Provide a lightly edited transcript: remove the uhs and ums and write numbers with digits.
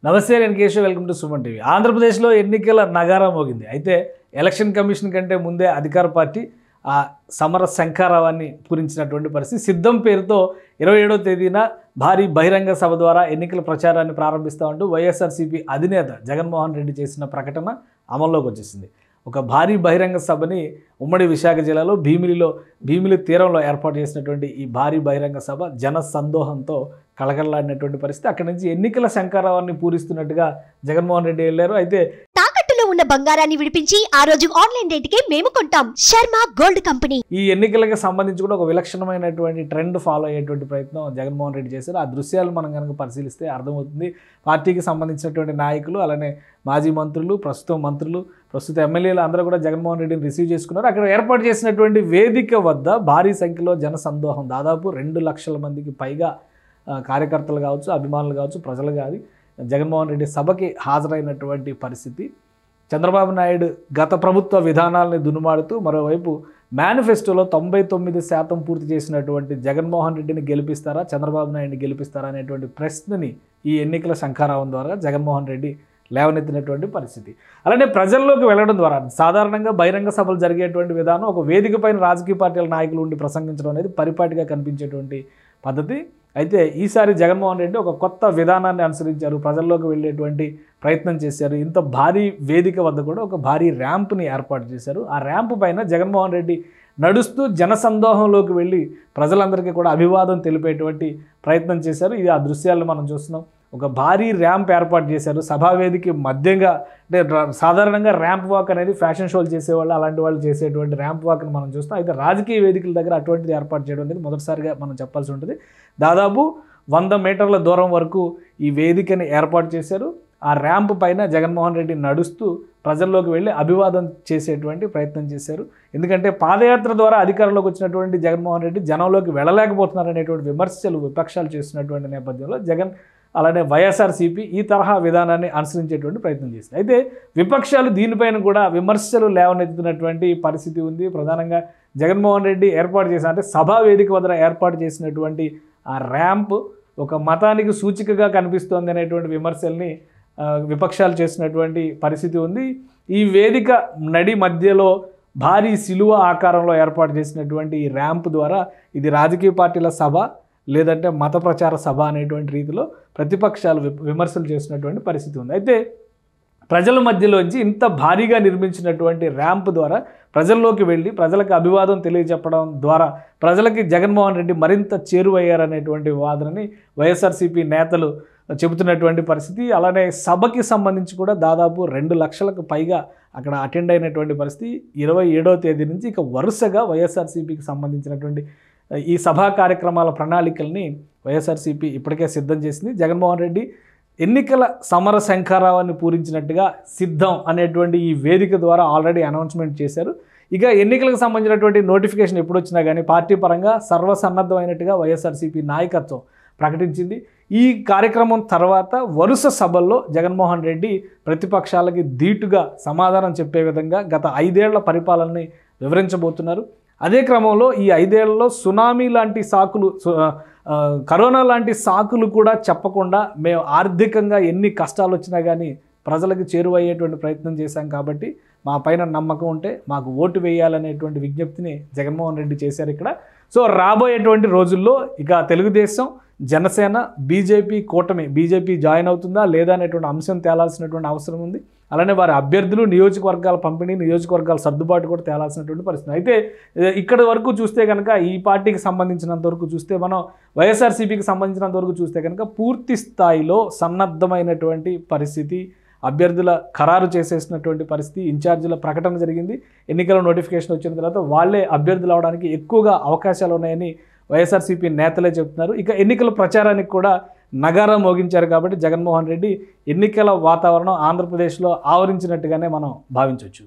నమస్తే, నేను Keshav. Welcome to Suman TV. ఆంధ్రప్రదేశ్లో ఎన్నికల నగారా మోగింది. అయితే ఎలక్షన్ కమిషన్ కంటే ముందే అధికార పార్టీ ఆ సమర శంఖారావాన్ని పూరించినటువంటి పరిస్థితి. సిద్ధం పేరుతో 27వ తేదీన భారీ బహిరంగ సభ ద్వారా ఎన్నికల ప్రచారాన్ని ప్రారంభిస్తామంటూ వైఎస్ఆర్సీపీ అధినేత జగన్మోహన్ రెడ్డి చేసిన ప్రకటన అమల్లోకి వచ్చేసింది. ఒక భారీ బహిరంగ సభని ఉమ్మడి విశాఖ జిల్లాలో భీమిలి తీరంలో ఏర్పాటు చేసినటువంటి ఈ భారీ బహిరంగ సభ జన సందోహంతో కళకళలాడినటువంటి పరిస్థితి. అక్కడి నుంచి ఎన్నికల శంఖారావాన్ని పూరిస్తున్నట్టుగా జగన్మోహన్ రెడ్డి వెళ్ళారు. అయితే తాకట్టులో ఉన్న బంగారాన్ని విడిపించి ఆ రోజు ఆన్లైన్ రేటుకే మేము కొంటాం. Sharma gold company. ఈ ఎన్నికలకు సంబంధించి కూడా ఒక విలక్షణమైనటువంటి ట్రెండ్ ఫాలో అయ్యేటువంటి ప్రయత్నం జగన్మోహన్ రెడ్డి చేశారు. ఆ దృశ్యాలు మనం కనుక పరిశీలిస్తే అర్థమవుతుంది. పార్టీకి సంబంధించినటువంటి నాయకులు, అలానే మాజీ మంత్రులు, ప్రస్తుత ఎమ్మెల్యేలు అందరూ కూడా జగన్మోహన్ రెడ్డిని రిసీవ్ చేసుకున్నారు. అక్కడ ఏర్పాటు చేసినటువంటి వేదిక వద్ద భారీ సంఖ్యలో జన సందోహం, దాదాపు 2 లక్షల మందికి పైగా కార్యకర్తలు కావచ్చు, అభిమానులు కావచ్చు, ప్రజలు కాదు, జగన్మోహన్ రెడ్డి సభకి హాజరైనటువంటి పరిస్థితి. చంద్రబాబు నాయుడు గత ప్రభుత్వ విధానాలని దునుమాడుతూ మరోవైపు మేనిఫెస్టోలో 99% పూర్తి చేసినటువంటి జగన్మోహన్ రెడ్డిని గెలిపిస్తారా, చంద్రబాబు నాయుడిని గెలిపిస్తారా అనేటువంటి ప్రశ్నని ఈ ఎన్నికల శంఖారావం ద్వారా జగన్మోహన్ రెడ్డి లేవనెత్తినటువంటి పరిస్థితి. అలానే ప్రజల్లోకి వెళ్ళడం ద్వారా సాధారణంగా బహిరంగ సభలు జరిగేటువంటి విధానం ఒక వేదిక పైన రాజకీయ పార్టీల నాయకులు ఉండి ప్రసంగించడం అనేది పరిపాటిగా కనిపించేటువంటి పద్ధతి. అయితే ఈసారి జగన్మోహన్ రెడ్డి ఒక కొత్త విధానాన్ని అనుసరించారు, ప్రజల్లోకి వెళ్ళేటువంటి ప్రయత్నం చేశారు. ఇంత భారీ వేదిక వద్ద కూడా ఒక భారీ ర్యాంప్ని ఏర్పాటు చేశారు. ఆ ర్యాంప్ పైన జగన్మోహన్ రెడ్డి నడుస్తూ జనసందోహంలోకి వెళ్ళి ప్రజలందరికీ కూడా అభివాదం తెలిపేటువంటి ప్రయత్నం చేశారు. ఇది ఆ దృశ్యాలను మనం చూస్తున్నాం. ఒక భారీ ర్యాంప్ ఏర్పాటు చేశారు సభావేదిక మధ్యంగా. అంటే సాధారణంగా ర్యాంప్ వాక్ అనేది ఫ్యాషన్ షోలు చేసేవాళ్ళు, అలాంటి వాళ్ళు చేసేటువంటి ర్యాంప్ వాక్ని మనం చూస్తాం. అయితే రాజకీయ వేదికల దగ్గర అటువంటిది ఏర్పాటు చేయడం అనేది మొదటిసారిగా మనం చెప్పాల్సి ఉంటుంది. దాదాపు 100 మీటర్ల దూరం వరకు ఈ వేదికని ఏర్పాటు చేశారు. ఆ ర్యాంప్ పైన జగన్మోహన్ రెడ్డి నడుస్తూ ప్రజల్లోకి వెళ్ళి అభివాదం చేసేటువంటి ప్రయత్నం చేశారు. ఎందుకంటే పాదయాత్ర ద్వారా అధికారంలోకి వచ్చినటువంటి జగన్మోహన్ రెడ్డి జనంలోకి వెళ్ళలేకపోతున్నారు అనేటువంటి విమర్శలు విపక్షాలు చేస్తున్నటువంటి నేపథ్యంలో జగన్, అలానే వైఎస్ఆర్సీపీ ఈ తరహా విధానాన్ని అనుసరించేటువంటి ప్రయత్నం చేసింది. అయితే విపక్షాలు దీనిపైన కూడా విమర్శలు లేవనెత్తుతున్నటువంటి పరిస్థితి ఉంది. ప్రధానంగా జగన్మోహన్ రెడ్డి ఏర్పాటు చేసిన, అంటే సభా వేదిక వద్ద ఏర్పాటు చేసినటువంటి ఆ ర్యాంప్ ఒక మతానికి సూచికగా కనిపిస్తోంది అనేటువంటి విమర్శల్ని విపక్షాలు చేసినటువంటి పరిస్థితి ఉంది. ఈ వేదిక నడి మధ్యలో భారీ శిలువ ఆకారంలో ఏర్పాటు చేసినటువంటి ఈ ర్యాంప్ ద్వారా ఇది రాజకీయ పార్టీల సభ లేదంటే మత ప్రచార సభ అనేటువంటి రీతిలో ప్రతిపక్షాలు విమర్శలు చేసినటువంటి పరిస్థితి ఉంది. అయితే ప్రజల మధ్యలోంచి ఇంత భారీగా నిర్మించినటువంటి ర్యాంప్ ద్వారా ప్రజల్లోకి వెళ్ళి ప్రజలకు అభివాదం తెలియజెప్పడం ద్వారా ప్రజలకి జగన్మోహన్ రెడ్డి మరింత చేరువయ్యారనేటువంటి వాదనని వైఎస్ఆర్సీపీ నేతలు చెబుతున్నటువంటి పరిస్థితి. అలానే సభకి సంబంధించి కూడా దాదాపు 2 లక్షలకు పైగా అక్కడ అటెండ్ అయినటువంటి పరిస్థితి. 27వ తేదీ నుంచి ఇక వరుసగా వైఎస్ఆర్సీపీకి సంబంధించినటువంటి ఈ సభా కార్యక్రమాల ప్రణాళికల్ని వైఎస్ఆర్సీపీ ఇప్పటికే సిద్ధం చేసింది. జగన్మోహన్ రెడ్డి ఎన్నికల సమర శంఖారావాన్ని పూరించినట్టుగా సిద్ధం అనేటువంటి ఈ వేదిక ద్వారా ఆల్రెడీ అనౌన్స్మెంట్ చేశారు. ఇక ఎన్నికలకు సంబంధించినటువంటి నోటిఫికేషన్ ఎప్పుడు వచ్చినా కానీ పార్టీ పరంగా సర్వసన్నద్ధమైనట్టుగా వైఎస్ఆర్సీపీ నాయకత్వం ప్రకటించింది. ఈ కార్యక్రమం తర్వాత వరుస సభల్లో జగన్మోహన్ రెడ్డి ప్రతిపక్షాలకి ధీటుగా సమాధానం చెప్పే విధంగా గత 5 ఏళ్ల పరిపాలనని వివరించబోతున్నారు. అదే క్రమంలో ఈ 5 ఏళ్లలో సునామీ లాంటి సాకులు, కరోనా లాంటి సాకులు కూడా చెప్పకుండా మేము ఆర్థికంగా ఎన్ని కష్టాలు వచ్చినా కానీ ప్రజలకు చేరువయ్యేటువంటి ప్రయత్నం చేశాం, కాబట్టి మా పైన నమ్మకం ఉంటే మాకు ఓటు వేయాలనేటువంటి విజ్ఞప్తిని జగన్మోహన్ రెడ్డి చేశారు ఇక్కడ. సో రాబోయేటువంటి రోజుల్లో ఇక తెలుగుదేశం, జనసేన, బీజేపీ కూటమి, బీజేపీ జాయిన్ అవుతుందా లేదా అనేటువంటి అంశం తేలాల్సినటువంటి అవసరం ఉంది. అలానే వారి అభ్యర్థులు, నియోజకవర్గాల పంపిణీ, నియోజకవర్గాల సర్దుబాటు కూడా తేలాల్సినటువంటి పరిస్థితి. అయితే ఇక్కడ వరకు చూస్తే కనుక ఈ పార్టీకి సంబంధించినంత వరకు చూస్తే, మనం వైఎస్ఆర్సీపీకి సంబంధించినంత వరకు చూస్తే కనుక పూర్తి స్థాయిలో సన్నద్ధమైనటువంటి పరిస్థితి, అభ్యర్థుల ఖరారు చేసేసినటువంటి పరిస్థితి, ఇన్ఛార్జీల ప్రకటన జరిగింది. ఎన్నికల నోటిఫికేషన్ వచ్చిన తర్వాత వాళ్ళే అభ్యర్థులు అవడానికి ఎక్కువగా అవకాశాలు ఉన్నాయని వైఎస్ఆర్సీపీ నేతలే చెప్తున్నారు. ఇక ఎన్నికల ప్రచారానికి కూడా నగారా మోగించారు. కాబట్టి జగన్మోహన్ రెడ్డి ఎన్నికల వాతావరణం ఆంధ్రప్రదేశ్లో ఆవరించినట్టుగానే మనం భావించవచ్చు.